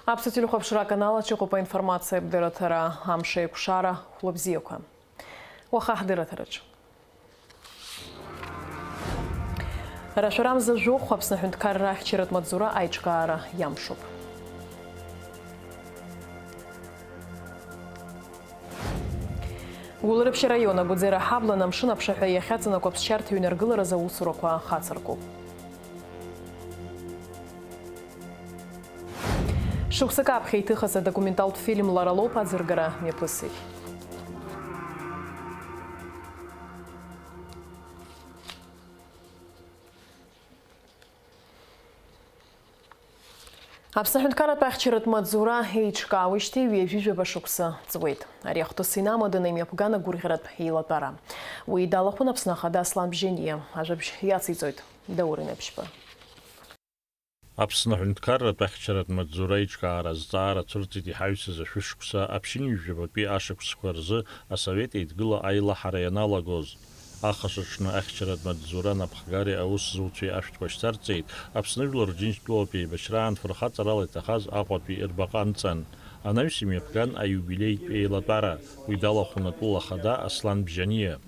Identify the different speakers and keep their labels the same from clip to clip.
Speaker 1: Апсатилю хопшира канала чекупа информация бдыратара амшей кушара хлопзиюка. Уахах дыратарач. Рашурам за жух хопсна хунткарра хчират мадзура айчкара ямшуп. Гулрыбши района будзера хабла намшина пшахя яхяцана копсчарт юнергылара за усуроква хацарку. Шуксакап хейтыхаса документалт фильм Ларалоп азыргара мепысы. Апсахунткарат пахчират мадзура хейчка вишти вежижа башукса цвейт. Аряхто синама дынами апгана гургерат хейлатара. Уидалахун апснахада аслан бжение, ажабж яцизойт дауринепшпа.
Speaker 2: Апснахунткарат пахчират мадзура хейчка араззара цуртити хаусиза шушкса апшинижжабапи ашакскварзы асовет идгыла айла хараяналагоз. Ахашачна ахчират мадзура напхгари аус зуци аштваштарцейт апснывлар джинстуопи башран фархат аралы тахаз апапи ирбаканцан анавсими пган аюбилей пейлатара уйдала хунатулла хада аслан бжания.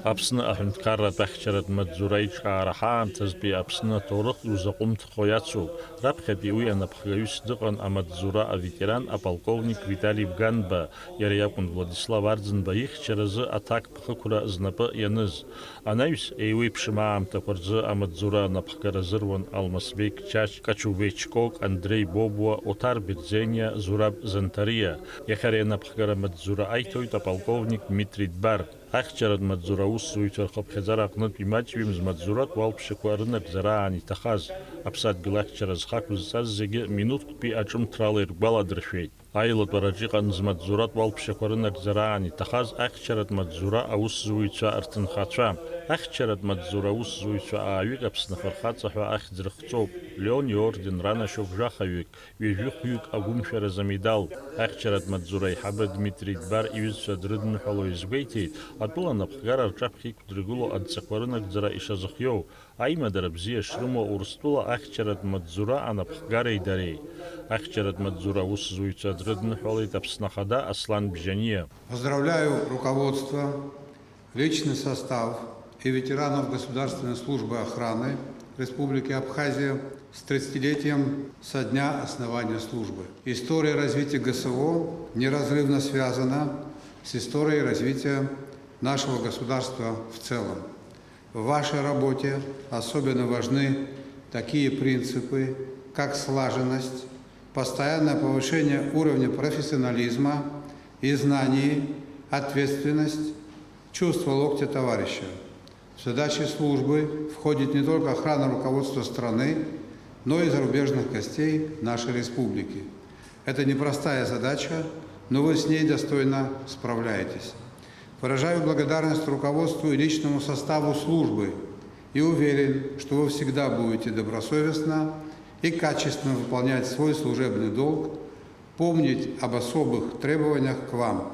Speaker 2: Апсна ахунткарат пахчират мадзура хейчка арахан тазби апсна торық юзақумт хояцу. Рабхеби уяна пхгаюс дыған амадзура ветеран полковник Виталий Ганба ярякун Владислав Ардзенбаих чаразы атак пхакура знапы яныз. Анаюс эйвей пшимаам такварзы амадзура напхгаразырван Алмасбек Чач Качувечкок Андрей Бобуа Отар Берзения Зураб Зантария. Яхария напхгара мадзура айтойта полковник Дмитрий Бар. Ахчарат мадзура усуитер хопхезара акнут имачвим з мадзурат валпшекварынак зараани тахаз. Апсат гылахчараз хакузсаз зеге минут пи ачум тралер баладршвейт. Айлот вараджиқан з мадзурат валпшекварынак зараани тахаз ахчарат мадзура аусуитер артынхача. Ахчарат мадзура усуитер аавик апснафархацахва ахзрхцоп. Леони орден рана шокжахавик. Вежухюк агумшара замидал. Ахчарат мадзура ихаба Дмитрий Бар ивизша дрыдн халоизгвейтейт. Атула напхгара рчапхик дрыгуло адзакварынак зара ишазахьёв. Аймадара бзия шрымо урстула ахчарат мадзура анапхгарей дарей. Ахчарат мадзура усзуйца дрыдн халоит апснахада Аслан Бжания.
Speaker 3: Поздравляю руководство, личный состав и ветеранов Государственной службы охраны Республики Абхазия с 30-летием со дня основания службы. История развития ГСО неразрывно связана с историей развития нашего государства в целом. В вашей работе особенно важны такие принципы, как слаженность, постоянное повышение уровня профессионализма и знаний, ответственность, чувство локтя товарища. В задачи службы входит не только охрана руководства страны, но и зарубежных гостей нашей республики. Это непростая задача, но вы с ней достойно справляетесь. Выражаю благодарность руководству и личному составу службы и уверен, что вы всегда будете добросовестно и качественно выполнять свой служебный долг, помнить об особых требованиях к вам.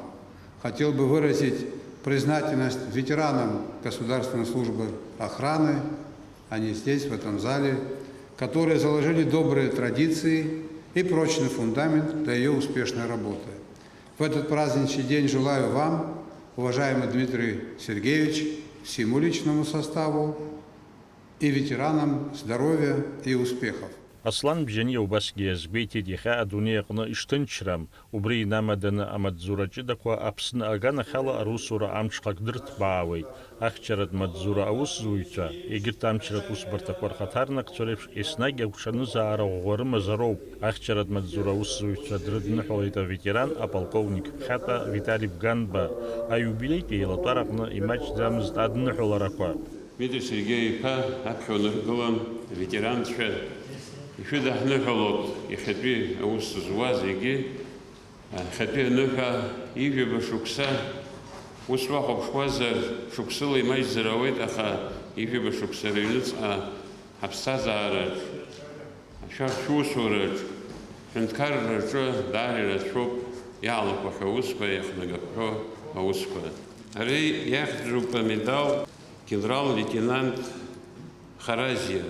Speaker 3: Хотел бы выразить признательность ветеранам Государственной службы охраны, они здесь, в этом зале, которые заложили добрые традиции и прочный фундамент для ее успешной работы. В этот праздничный день желаю вам, уважаемый Дмитрий Сергеевич, всему личному составу и ветеранам здоровья и успехов.
Speaker 2: Аслан Бжания убасги азбейти диха адунияқны иштынчрам, убри намадана амадзурачи даква апсна агана хала арусура амчқагдырт баавей. Ахчарат мадзура аусзуйца, егерт амчрат усбартаквар хатарнак цорепш эснаг явкшаны заара ғорым азароу. Ахчарат мадзура аусзуйца дрыдны холайта ветеран, полковник хата Виталий Ганба, а юбилей пейлатарақны имач замызд адны холараква.
Speaker 4: Дмитрий Сергеевич, апхёныргылам ветеранча, еще дахнахалот, и хапи аусзуаз еги, хапи нуха ивеба шукса, усвахов швазар шуксылы майж заравет, аха ивеба шукса рейнуц, а хапсазарач, шар шусурач, хенткар раджо дари рачоп, ялапаха успа, яхнагапро ауспа. Рей яхджу помидал, генерал-лейтенант Харазия.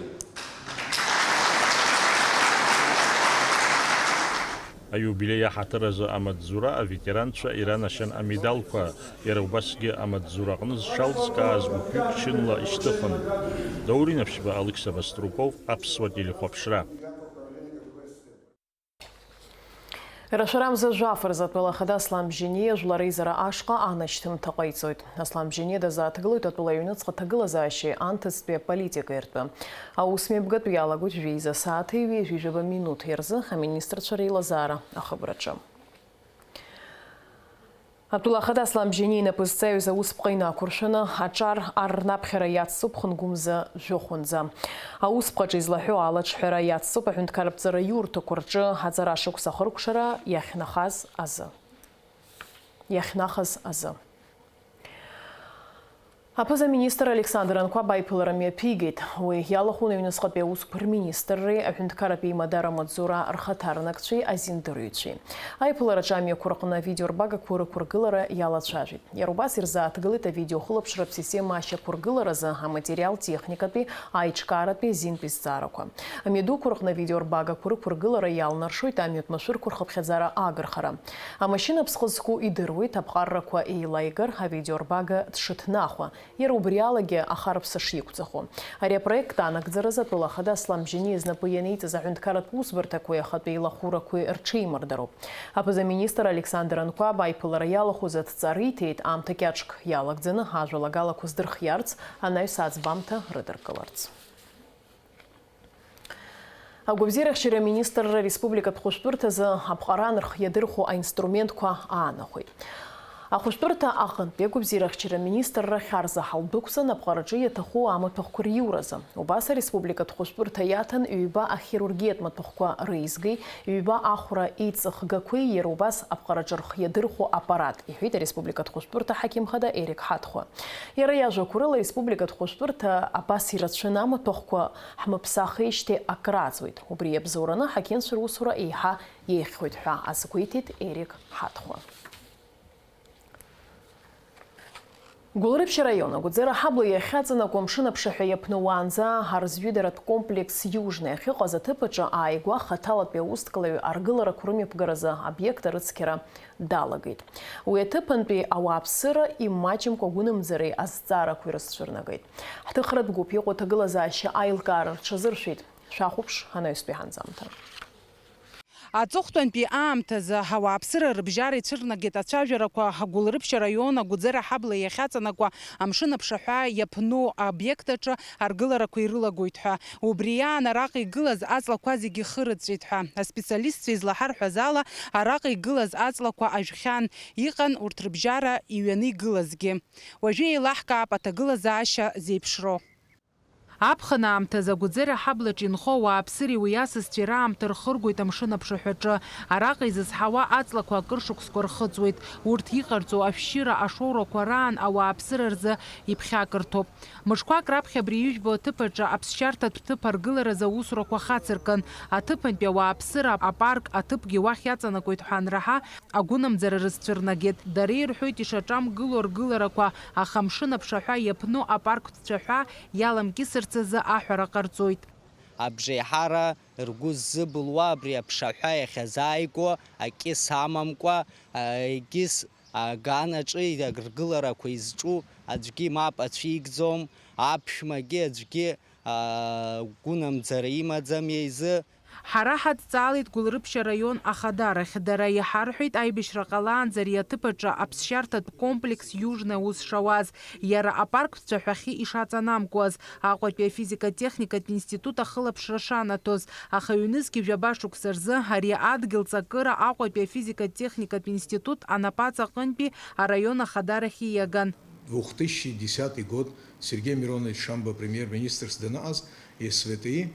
Speaker 2: Аиубилеиа ҳаҭыразы амаҵзура аветеранцәа иранашьан амедалқәа иара убасгьы амаҵзураҟны зшалҵкааз гәыԥҩык чынла ишьҭыхын. Даурин Аԥшьба, Алықьса Баструков, Аԥсуа телехәаԥшра.
Speaker 1: Рашарамза Жафар затәыла ахада Асламбжьыниа жәлареизара ашҟа анашьҭымҭа ҟаиҵоит. Асламбжьыниа дазааҭгылоит атәыла аҩныҵҟа ҭагылазаашьеи анҭыҵтәи аполитика иртәы. Аусмҩаԥгатәы иалагоит жәеиза сааҭи ҩажәижәаба минуҭ ирзы аминистрцәа реилазаара ахыбраҿы. Атәыла ахада Асламбжьыниа инапызҵаҩыз аусԥҟа инақәыршәаны аҿар арнаԥхьара иацҵоуп хынгәымза жәохәынӡа. Аусԥҟаҿы излаҳәо алаҿҳәара иацҵоуп аҳәынҭқарратә иурҭақәа рҿы аҵара шықәса хыркәшара иахьнахаз азы. Аԥыза-министр Александр Анқәаб аиԥылара мҩаԥигеит. Уи иалахәын аҩныҵҟатәи аусқәа рминистрреи, аҳәынҭқарратәи имадара маҵзура рхаҭарнакцәеи, азиндырҩцәеи. Аиԥылараҿы амҩақәа рҟны авидеорбагақәа рықәыргылара иалацәажәеит. Иара убас ирзааҭгылеит авидеохылаԥшратә система ашьақәыргыларазы аматериал техникатәи, аиҿкааратәи, азинтәи зҵаарақәа. Амҩадуқәа рҟны авидеорбагақәа рықәыргылара иалнаршоит амҩатә машәырқәа рхыԥхьаӡара агырхара. Амашьына ԥсхы зқәу идыруеит аԥҟаррақәа еилаигар авидеорбага дшыҭнахуа. Иара убри алагьы ахарԥса шиқәҵахо. Ари апроект анагӡаразы атәыла ахада Асламбжьыниа знапы ианиҵаз аҳәынҭқарратә усбарҭақәеи ахатәи еилахәырақәеи рҽеимырдароуп. Аԥыза-министр Александр Анқәаб аиԥылара иалахәыз адҵа риҭеит аамҭа кьаҿк иалагӡаны ажәалагалақәа здырхиарц, анаҩс аӡбамҭа рыдыркыларц. Агәабзиарахьчара аминистрра республикатә хәышәтәырҭазы аԥҟара анырхиадырхәо аинструментқәа аанахәеит. Ахәышәтәырҭа аҟынтәи агәабзиарахьчара аминистррахь арзаҳал дәықәҵан аԥҟараҿы иаҭаху амаҭәахәқәа реиуразы. Убас ареспубликатә хәышәтәырҭа иаҭан ҩба ахирургиатә маҭәахәқәа реизгеи, ҩба ахәра еиҵыхгақәеи, иара убас аԥҟараҿы рхиадырхәо аппарат, иҳәеит ареспубликатә хәышәтәырҭа ҳақьымхада Ерик Ҳаҭхәа. Иара иажәақәа рыла ареспубликатә хәышәтәырҭа абас ирацәаны амаҭәахәқәа ҳмыԥсахеижьҭеи акрааҵуеит. Убри иабзоураны ҳақьымцәа русура еиҳа иеиӷьхоит ҳәа азгәеиҭеит Ерик Ҳаҭхәа. Гәылрыԥшьа раион агәыӡара ҳабла иахьаҵанакуа амшын аԥшаҳәа иаԥны уаанӡа арзҩыдаратә комплекс Южни ахьыҟаз аҭыԥаҿы ааигәа хаҭалатәи аусҭкалаҩ аргыларақәа рымҩаԥгаразы обиект арыцқьара далагеит. Уи аҭыԥантәи ауааԥсыра имаҷымкәа агәынамӡареи азҵаарақәа ирызцәырнагеит. Ҳҭыхратә гәыԥ иҟоу аҭагылазаашьа аилкаара рҽазыршәеит. Шәахәаԥш анаҩстәи ҳанҵамҭа.
Speaker 5: Аҵыхәтәантәи аамҭазы ауааԥсыра рыбжьара ицәырнагеит ацәажәарақәа Гәылрыԥшьа раион агәыӡара ҳабла иахьаҵанакуа амшын аԥшаҳәа иаԥну аобиект аҿы аргыларақәа ирылагоит ҳәа. Убри аан араҟа игылаз аҵлақәа зегьы хырыҵәеит ҳәа. Аспециалистцәа излаҳарҳәаз ала араҟа игылаз аҵлақәа ажәхьан иҟан урҭ рыбжьара иҩаны игылазгьы. Уажәы еилаҳкаап аҭагылазаашьа зеиԥшроу. Аԥхын аамҭазы агәыӡара ҳаблаҿ инхо ауааԥсыреи уи асасцәеи раамҭа рхыргоит амшын аԥшаҳәаҿы. Араҟа изызҳауа аҵлақәа акыр шықәсқәа рхыҵуеит. Урҭ иҟарҵо ашәшьыра ашоурақәа раан ауааԥсыра рзы иԥхьакырҭоуп. Мышқәак раԥхьа абри иҩбо аҭыԥаҿы аԥсшьарҭатә ҭыԥ аргыларазы аусурақәа хацыркын. Аҭыԥантәи ауааԥсыра апарк аҭыԥгьы уахь иаҵанакуеит ҳәа анраҳа агәынамӡара рызцәырнагеит. Дара ирҳәоит ишаҿамгыло аргыларақәа, аха амшын аԥшаҳәа иаԥну апарктәцәа ҳәа иаламкьысырц азы аҳәара ҟарҵоит.
Speaker 6: Абжеиҳара ргәы ззыбылуа абри аԥшаҳәа иахьазааигәо акьыс амамкәа, егьыс аганаҿы аргыларақәа изҿу аӡәгьы мап ацәигӡом, аԥшәмагьы аӡәгьы гәынамӡара имаӡам изы.
Speaker 5: Ҳара ҳадҵаалеит Гәылрыԥшьа раион ахадарахь. Дара иҳарҳәеит аибашьра ҟалаанӡа ари аҭыԥаҿы аԥсшьарҭатә комплекс Южни аус шауаз, иара апарктәцәа ҳәахьы ишаҵанамкуаз, Аҟәатәи афизика-техникатә институт ахылаԥшра шанаҭоз. Аха ҩнызқьи жәаба шықәса рзы ари адгьыл ҵакыра Аҟәатәи афизика-техникатә институт анапаҵаҟынтәи араион ахадарахь ииаган.
Speaker 7: 2010 год Сергей Миронович Шамба премьер-министр данааз СВТИ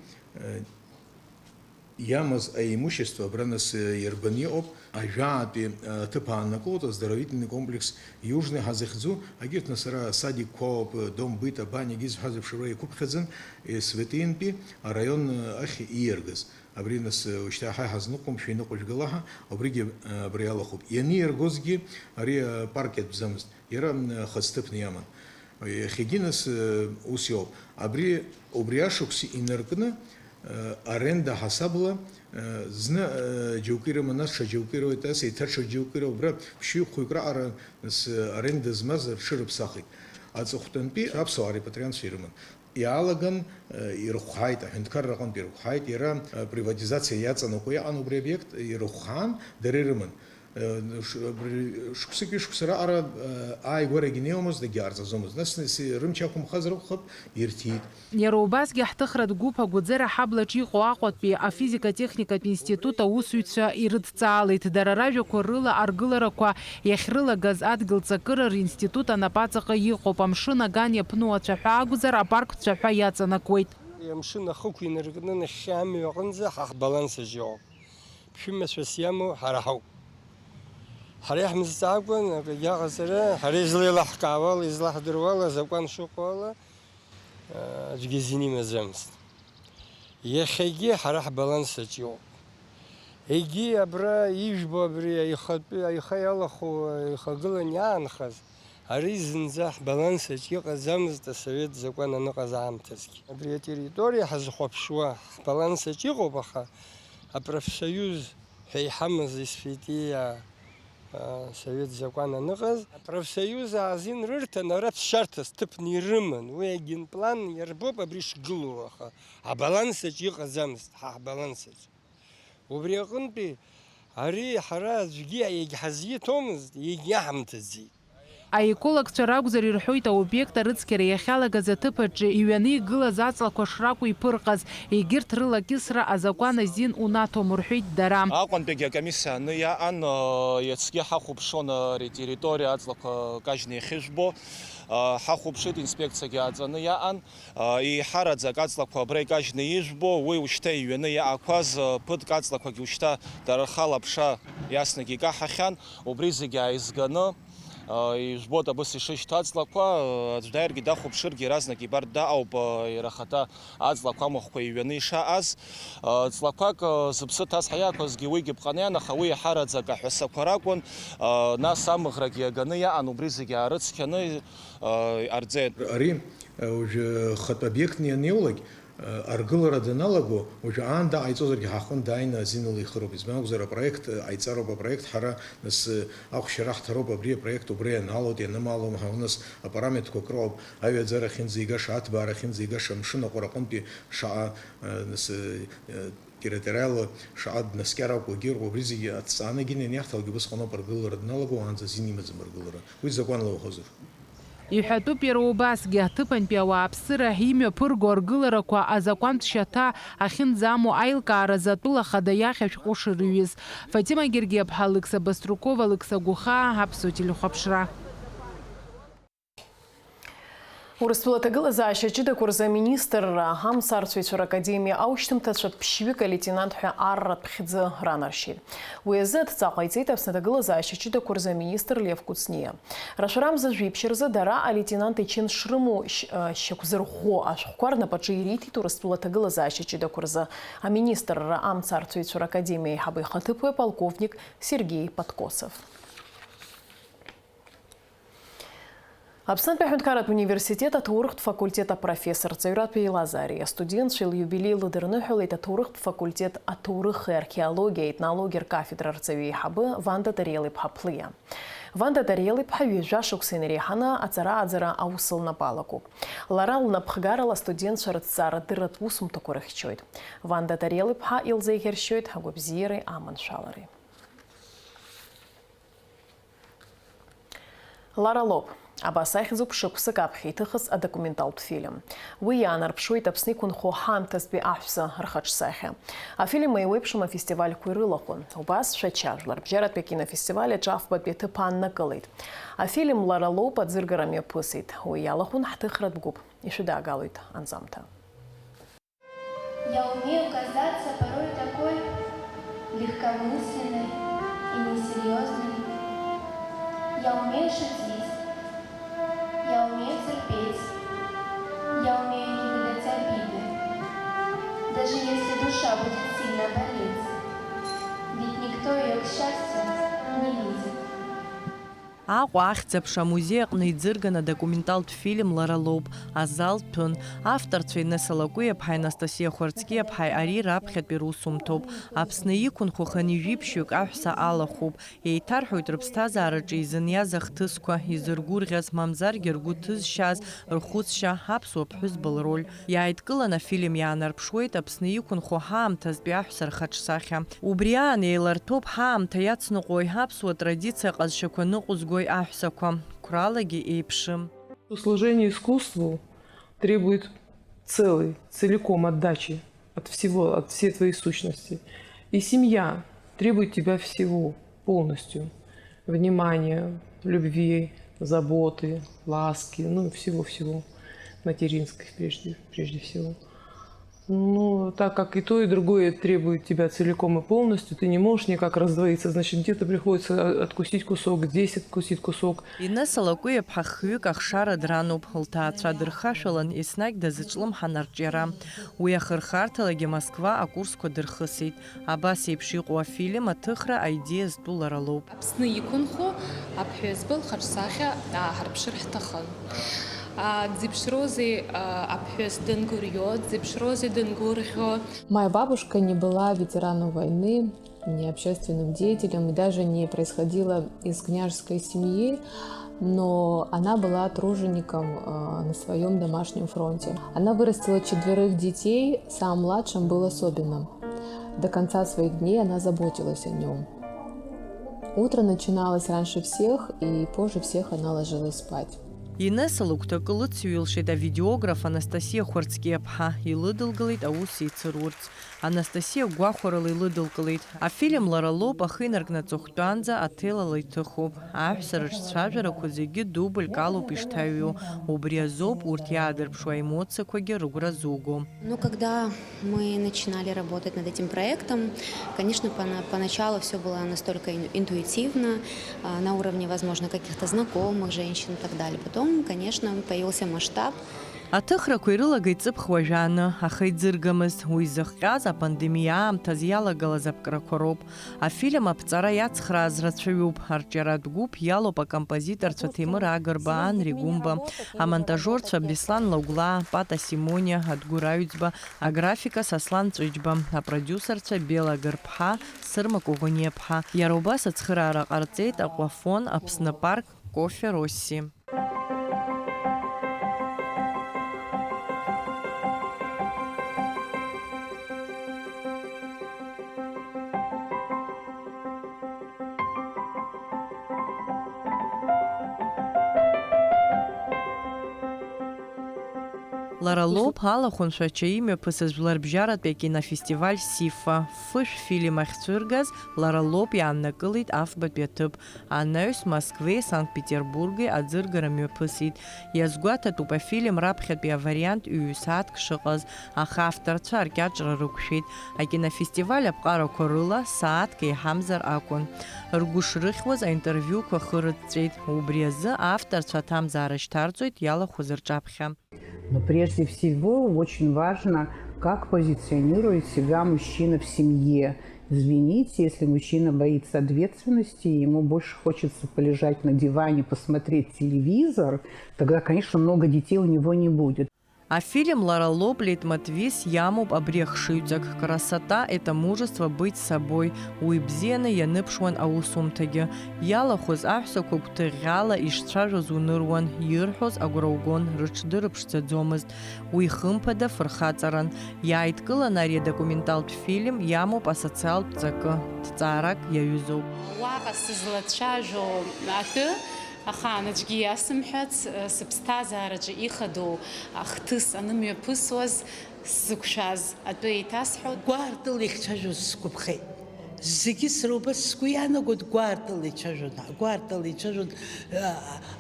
Speaker 7: ямаз имущество бранас Ербани об ажаатви тыпааннакот оздоровительный комплекс Южный Хазыхзу агирт насара садик коп дом быта бани гиз хазывширой купхазен светинпи район ахи иергаз абринас уштаха хазнукум шинукуш галаха обриги бриалахуп яни ергозги ари паркет замст яра хастыпны яман Хигинес усиоп. Убри ашукси инаркна аренда хасабла зна джукира нас шаджукира тас итар шаджукира убра пши хуйкра ара с аренда змаз ширп сахи. Ацухтанпи абсуари патриан фирман. Иалаган ирухайта хендкарраган бирухайт ира приватизация яцанукуя ан убри объект ирухан дерирман. Шуксики шуксара ара ай горегинеомос да гярзазомос нас рымчакум хазрухаб иртит.
Speaker 5: Иара ҳҭыхратә гәыԥ агәыӡара ҳаблаҿ иҟоу Аҟәатәи афизика-техникатә институт аусзуҩцәа ирыдҵаалеит. Дара ражәақәа рыла аргыларақәа иахьрылагаз адгьылҵакыра ринститут анапаҵаҟа иҟоуп. Амшын аган иаԥну ацәаҳәа акәзар, апарктә цәаҳәа иаҵанакуеит.
Speaker 8: Амшын ахықә инаркны нахьхьи амҩа аҟынӡа ҳахбаланс аҿы иҟоуп. Ԥшәымацәас иамоу ҳара ҳауп. Ҳара иаҳмызҵаакәа акгьы аҟаҵара, ҳара излеилаҳкаауа ала, излаҳдыруа ала, азакәан шыҟоу ала аӡәгьы азин имаӡамызт. Иахьагьы ҳара ҳбаланс аҿы иҟоуп. Егьи абра ижәбо абри аиха иалахәу ихагылан иаанхаз, ари зынӡа ҳбаланс аҿы иҟаӡамызт асовет закәан аныҟаз аамҭазгьы. Абри атерриториа ҳазхәаԥшуа ҳбаланс аҿы иҟоуп, аха апрофсоюз ҳәа иҳамаз исфетиа Совет закон аныҟаз, апрофсоюз аазин рырҭан ара ԥсшьарҭас ҭыԥны ирыман. Уи агенплан иарбоуп абри шгылоу, аха абаланс аҿы иҟаӡамызт, ҳабаланс аҿы. Убри аҟынтәи ари ҳара аӡәгьы иагьҳазиҭомызт, иагьиаҳамҭаӡеит.
Speaker 5: Аекологцәа ракәзар ирҳәоит аобиект арыцқьара иахьалагаз аҭыԥ аҿы иҩаны игылаз аҵлақәа шракәу иԥырҟаз, егьырҭ рылакьысра азакәан азин унаҭом рҳәеит дара.
Speaker 9: Аҟәантәигьы акомиссиа аны иаҟан, иацгьы ҳахәаԥшуан ари атерриториа аҵлақәа кажьны иахьыжәбо. Ҳахәаԥшит инспекциагьы ааҵаны иаҟан, иҳараӡак аҵлақәа абра икажьны ижәбо, уи ушьҭа иҩаны иаақәаз ԥыҭк аҵлақәагьы ушьҭа дара рхала аԥша иасны икаҳахьан, убри зегьы ааизганы ижәбоит абыс ишышьҭо аҵлақәа, аӡә дааиргьы дахәаԥшыргьы иаразнак ибартә даҟоуп иара ахаҭа аҵлақәа амахәқәа иҩаны ишаҟаз. Ҵлақәак зыԥсы ҭаз ҳаиақәазгьы уигьы ԥҟаны иан, аха уи иҳараӡак аҳәасақәа ракәын, нас амыӷрагьы иаганы иаҟан, убри зегьы аарыцқьаны иҟарҵеит.
Speaker 7: Ари хатә обиектны ианеулак аргылара даналаго, уажәы аанда ҟаиҵозаргьы ҳаҟын дааины азинала ихыроуп. Избан акәзар апроект аиҵароуп, апроект ҳара нас ахәшьара ҳҭароуп, абри апроект убри ианалоит, ианымалом, нас апараметрқәак рыҟоуп, аҩаӡара ахьынӡаигаша, аҭбаара ахьынӡаигаша, амшын аҟәара аҟынтәи шаҟа нас территориала шаҟа днаскьар акәу егьырҟоу, абри зегьы аҭҵааны егьины ианиаҳҭалак убысҟан ауп аргылара даналаго, аанӡа азин имаӡам аргылара. Уи закәанла уаҳәозар.
Speaker 5: Иҳәатәуп иара убасгьы аҭыԥантәи ауааԥсыра имҩаԥырго аргыларақәа азакәантә шьаҭа ахьынӡамоу аилкааразы атәыла хада иахь ашәҟәы шырҩыз. Фатима Гергиаԥҳа, Алықса Баструкова, Алықса Гуха, Аԥсуа телехәаԥшра.
Speaker 1: Урыстәылаҭагылазаашьа ҷыдақәа рзы аминистр Амцарцәаҩцәа ракадемиа аушьҭымҭацәа ԥшьҩык алеитенант ҳәа арратә хьӡы ранаршьит. Уи азы адҵа ҟаиҵеит Аԥсны аҭагылазаашьа ҷыдақәа рзы аминистр Лев Куцниа. Рашәарамза жәиԥшь рзы дара алеитенант ичин шрымоу шьақәзырӷәӷәо ашәҟәқәа рнапаҿы ириҭеит Урыстәылаҭагылазаашьа ҷыдақәа рзы аминистр Амцарцәаҩцәа ракадемиа аиҳабы ихаҭыԥуаҩ аполковник Сергей Подкосов. Аԥснытәи аҳәынҭқарратә университет аҭоурыхтә факультет апрофессорцәа Ҩратәи Лазариа студентцәа лиубилеи лыдырныҳәалеит аҭоурыхтә факультет аҭоурыхи археологиа етнологиа ркафедра арҵаҩы еиҳабы Ванда Тариел-иԥҳа Ԥлиа. Ванда Тариел-иԥҳа ҩажәа шықәса инареиҳаны аҵара-ааӡара аус лнапалакуп. Лара лнапхгарала астудентцәа рыҭҵаарадырратә усумҭақәа рыхьчоит. Ванда Тариел-иԥҳа илзеиӷьаршьоит агәабзиареи аманшәалареи. Лара лоуп. Абас ахьӡуп шықәсык аԥхьа иҭыхыз адокументалтә фильм. Уи иаанарԥшуеит Аԥсны иқәынхо ҳаамҭазтәи аҳәса рхаҿсахьа. Афильм еиуеиԥшым афестивальқәа ирылахәын. Убас шәачажәлар бжьаратәи акинофестиваль аҿы афбатәи аҭыԥ ааннакылеит. Афильм Лара лоуп аӡыргара мҩаԥысит. Уи иалахәын ҳҭыхратә гәыԥ. Ишәыдаагалоит анзамҭа.
Speaker 10: Я умею казаться порой такой легкомысленной и несерьезной. Я умею шутить. Я умею терпеть, я умею не выдать обиды, даже если душа будет сильно болеть, ведь никто ее, к счастью, не видит.
Speaker 11: Аҟәа ахьӡ-аԥша амузеи аҟны иӡырган адокументалтә фильм лара лоуп, азал ҭәын. Авторцәа Инесса Лакәиаԥҳаи Анастасиа Хәарцкиаԥҳаи ари раԥхьатәи русумҭоуп. Аԥсны иқәынхо ханижәиԥшьҩык аҳәса алахәуп. Еиҭарҳәоит рыԥсҭазаараҿы изыниаз ахҭысқәа, изыргәырӷьаз, мамзаргьы ргәы ҭызшьааз, рхәыцшьа, ҳаԥсуа ԥҳәызба лроль. Иааидкылан афильм иаанарԥшуеит Аԥсны иқәынхо ҳаамҭазтәи аҳәса рхаҿсахьа. Убри аан еиларҭәоуп ҳаамҭа иацныҟәои аԥсуа традициа ҟазшьақәа ныҟәызгои аҳәсақәа. Қәралагьы еиԥшым.
Speaker 12: Служение искусству требует целиком отдачи от всего, от всей твоей сущности. И семья требует тебя всего полностью. Внимания, любви, заботы, ласки, ну всего-всего. Материнской прежде всего. Ну, так как и то, и другое требует тебя целиком и полностью, ты не можешь никак раздвоиться, значит, где-то приходится откусить кусок, здесь откусить кусок.
Speaker 11: Инесса Лакәиаԥҳа хҩык ахшара дрануп, лҭаацәа дырхашәалан еснагь дазыҿлымҳан арҿиара. Уи ахырхарҭалагьы Москва акурсқәа дырхысит. Абас еиԥш иҟоу афильм аҭыхра аидеиа зтәу лара лоуп.
Speaker 13: Аԥсны иқәынхо аԥҳәызба лхаҿсахьа ааҳарԥшыр ҳҭахын.
Speaker 14: Моя бабушка не была ветераном войны, не общественным деятелем и даже не происходила из княжеской семьи, но она была тружеником на своем домашнем фронте. Она вырастила 4 детей, самым младшим был особенным. До конца своих дней она заботилась о нем. Утро начиналось раньше всех, и позже всех она ложилась спать.
Speaker 11: Инесса лыгәҭакы лыцҩылшеит авидеограф Анастасиа Хәарцкиаԥҳа, илыдылкылеит аус еицырурц. Анастасиа гәахәарыла илыдылкылеит. Афильм лара лоуп, ахы инаркны аҵыхәтәанӡа аҭелала иҭыхуп. Аҳәсараҿ цәажәарақәа зегьы дубльк алоуп ишҭаҩу. Убри азоуп урҭ иаадырԥшуа аемоциақәагьы рыгәра зуго.
Speaker 15: Ну, когда мы начинали работать над этим проектом, конечно, поначалу все было настолько интуитивно, на уровне, возможно, каких-то знакомых женщин и так далее. Потом, конечно, появился масштаб.
Speaker 11: Аҭыхрақәа ирылагеит ҵыԥх уажәаны, аха иӡыргамызт. Уи зыхҟьаз апандемиа аамҭаз иалагалаз аԥкрақәа роуп. Афильм аԥҵара иацхрааз рацәаҩуп. Арҿиаратә гәыԥ иалоуп акомпозиторцәа Ҭемыр Агырба, Анри Гәымба, амонтажерцәа Беслан Лагәлаа, Пата Симониа, Адгәыр Аҩӡба, аграфикас Аслан Ҵәыџьба, апродиусерцәа Бела Гырԥҳа, Сырма Кәыӷәаниаԥҳа. Иара убас ацхыраара ҟарҵеит Аҟәафон, Аԥсны парк, Кофе Росси. Лара лоуп алахәыншәача имҩаԥысыз жәларбжьаратәи акинофестиваль Сифа. Фышә фильм ахьцәыргаз лара лоуп иааннакылеит афбатәи аҭыԥ. Анаҩс Москвеи, Санкт-Петербурги аӡыргара мҩаԥысит. Иазгәаҭатәуп афильм раԥхьатәи авариант ҩ-сааҭк шыҟаз, аха авторцәа аркьаҿра рықәшәеит. Акинофестиваль аԥҟарақәа рыла сааҭк еиҳамзар акәын. Ргәы шрыхьуаз аинтервиуқәа хырыҵәҵәеит. Убри азы авторцәа аҭамзаара шьҭарҵоит иалахәыз рҿаԥхьа.
Speaker 16: Но прежде всего очень важно, как позиционирует себя мужчина в семье. Извините, если мужчина боится ответственности, ему больше хочется полежать на диване, посмотреть телевизор, тогда, конечно, много детей у него не будет.
Speaker 11: Афильм лара лоуп лейтмотивс иамоуп абри ахшыҩҵак. Красота – это мужество быть собой. Уи бзианы ианыԥшуан аусумҭагьы. Иалахәыз аҳәсақәа гәҭыӷьӷьала ишцәажәоз уныруан, ирҳәоз агәра угон, рыҽдырыԥшӡаӡомызт. Уи хымԥада фырхаҵаран. Иааидкылан ари адокументалтә фильм иамоуп асоциалтә ҵакы. Ҭҵаарак иаҩызоуп.
Speaker 13: Уаҟа сызлацәажәо атәы ахаан аӡәгьы иасымҳәац, сыԥсҭазаараҿы ихадоу ахҭыс анымҩаԥысуаз сзықәшәаз атәы еиҭасҳәоит.
Speaker 17: Гәаартыла ихцәажәоз сгәаԥхеит. Зегьы сара убас сгәы иаанагоит гәаартыла ицәажәон,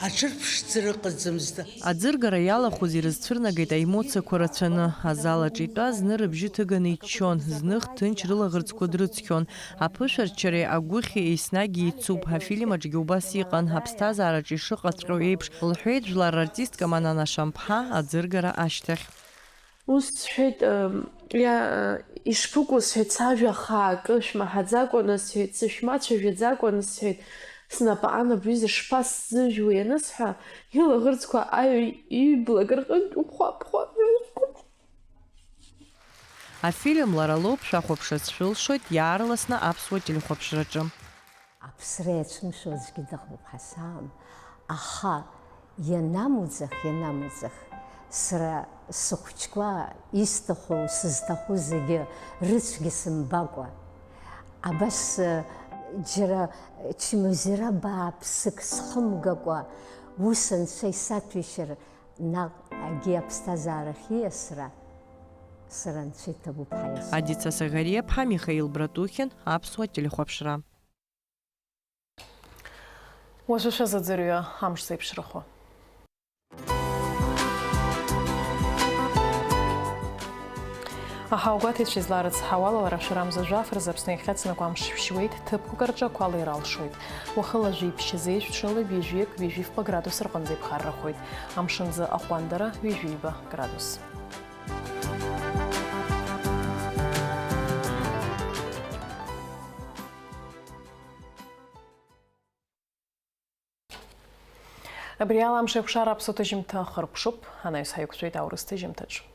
Speaker 17: аҽырԥшӡара ыҟаӡамызт.
Speaker 11: Аӡыргара иалахәыз ирызцәырнагеит аемоциақәа рацәаны. Азалаҿ итәаз зны рыбжьы ҭыганы иччон, зных ҭынч рылаӷырӡқәа дрыцқьон. Аԥышәарччареи агәыхьи еснагь еицуп. Афильм аҿгьы убас иҟан, ҳаԥсҭазаараҿ ишыҟаҵәҟьоу еиԥш, лҳәеит жәлар артистка Манана Шамԥҳа аӡыргара ашьҭахь.
Speaker 18: Ус сҳәеит, ишԥыкәу сҳәеит, сажәа хаакы шәмаҳаӡакәаны сҳәеит, сышәмацәажәаӡакәаны сҳәеит, снапаана бюзе шпас зюенасха илагырцқәа аҩ иблакырҟынтә ухәаԥхәа.
Speaker 11: Афильм Лара Лоуп шәахәаԥшырц шәылшоит иаарласны аԥсуа телехәаԥшраҿы.
Speaker 19: Аԥсра иацәымшәо аӡәгьы дыҟоуп ҳасаам, аха ианамуӡах сара сыхәҷқәа исҭаху, сызҭаху зегьы рыцәгьа сымбакәа, абас џьара чмазара бааԥсык схымгакәа, ус анцәа исаҭәеишьар наҟ агьи аԥсҭазаарахь ииасра, сара анцәа иҭабуп ҳаиасуа.
Speaker 11: Адица Сагариаԥҳа, Михаил Братухин, аԥсуа телехәаԥшра.
Speaker 1: Уажәы шәазыӡырҩы амш зеиԥшрахо. Аҳаугәаҭеицәа изларыцҳауала лара шәарамза жәафырзы Аԥсны иахьацнакәу амш шәшьуеит, ҭыԥқәак рҿақәала иралшоит. Уахыла жәиԥшьазеи шәҽыла ҩажәиак градус рҟынӡа иԥхаррахоит. Амшынӡа аҟәандара 2 градус. Абри ала амш еиқәшара аԥсуа ҭыжьымҭа хыркәшуп, анаҩс ҳаиқәшәеит аурыс ҭыжьымҭаҿ.